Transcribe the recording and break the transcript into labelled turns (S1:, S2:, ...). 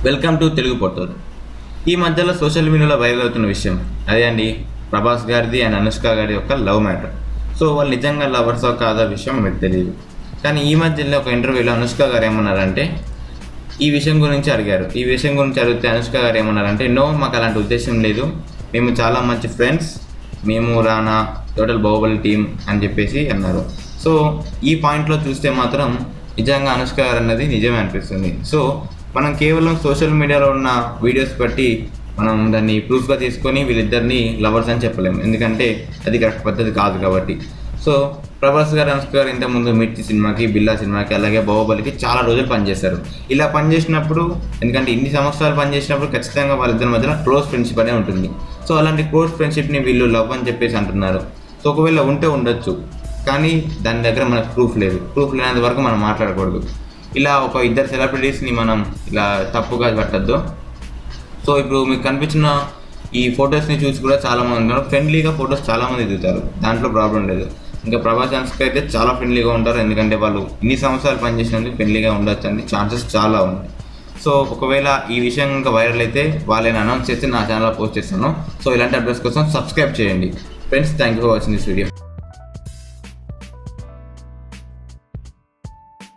S1: Welcome to Telugu portal. ఈ మధ్యలో social మీడియాలో వైరల్ అవుతున్న విషయం అదే అండి, ప్రభాస్ గారిది అండ్ అనుష్క గారి యొక్క లవ్ మ్యాటర్. సో వాళ్ళు నిజంగా లవర్సో కాదా విషయం మీకు తెలియదు. కానీ ఈ మధ్యలో ఒక ఇంటర్వ్యూలో అనుష్క గారు ఏమన్నారంటే ఈ విషయం గురించి అడిగారు. ఈ విషయం గురించి అడిగితే అనుష్క గారు ఏమన్నారంటే, నో, మాకు అలాంటి ఉద్దేశం లేదు, మేము చాలా మంచి ఫ్రెండ్స్, మేము రానా టోటల్ బాహుబలి టీమ్ అని చెప్పేసి అన్నారు. సో ఈ పాయింట్లో చూస్తే మాత్రం నిజంగా అనుష్క గారు అన్నది నిజమే అనిపిస్తుంది. సో మనం కేవలం సోషల్ మీడియాలో ఉన్న వీడియోస్ బట్టి మనం దాన్ని ప్రూఫ్గా తీసుకొని వీళ్ళిద్దరిని లవర్స్ అని చెప్పలేము, ఎందుకంటే అది కరెక్ట్ పద్ధతి కాదు కాబట్టి. సో ప్రభాస్ గారు అనుష్క గారు ఇంతకుముందు మిర్చి సినిమాకి, బిల్లా సినిమాకి, అలాగే బాహుబలికి చాలా రోజులు పనిచేశారు. ఇలా పనిచేసినప్పుడు, ఎందుకంటే ఇన్ని సంవత్సరాలు పనిచేసినప్పుడు ఖచ్చితంగా వాళ్ళిద్దరి మధ్యన క్లోజ్ ఫ్రెండ్షిప్ అనే ఉంటుంది. సో అలాంటి క్లోజ్ ఫ్రెండ్షిప్ని వీళ్ళు లవ్ అని చెప్పేసి అంటున్నారు. సో ఒకవేళ ఉంటే ఉండొచ్చు, కానీ దాని దగ్గర మనకు ప్రూఫ్ లేదు. ప్రూఫ్ లేనంత వరకు మనం మాట్లాడకూడదు. ఇలా ఒక ఇద్దరు సెలబ్రిటీస్ని మనం ఇలా తప్పుగా పట్టద్దు. సో ఇప్పుడు మీకు కనిపించిన ఈ ఫొటోస్ని చూసి కూడా చాలామంది ఉన్నారు, ఫ్రెండ్లీగా ఫొటోస్ చాలామంది దిగుతారు, దాంట్లో ప్రాబ్లం లేదు. ఇంకా ప్రభాస్ అనుష్క అయితే చాలా ఫ్రెండ్లీగా ఉంటారు, ఎందుకంటే వాళ్ళు ఇన్ని సంవత్సరాలు పనిచేసినందుకు ఫ్రెండ్లీగా ఉండొచ్చు అని ఛాన్సెస్ చాలా ఉన్నాయి. సో ఒకవేళ ఈ విషయం ఇంకా వైరల్ అయితే వాళ్ళని అనౌన్స్ చేసి నా ఛానల్లో పోస్ట్ చేస్తాను. సో ఇలాంటి అప్డేట్స్ కోసం సబ్స్క్రైబ్ చేయండి friends. Thank you for watching this video.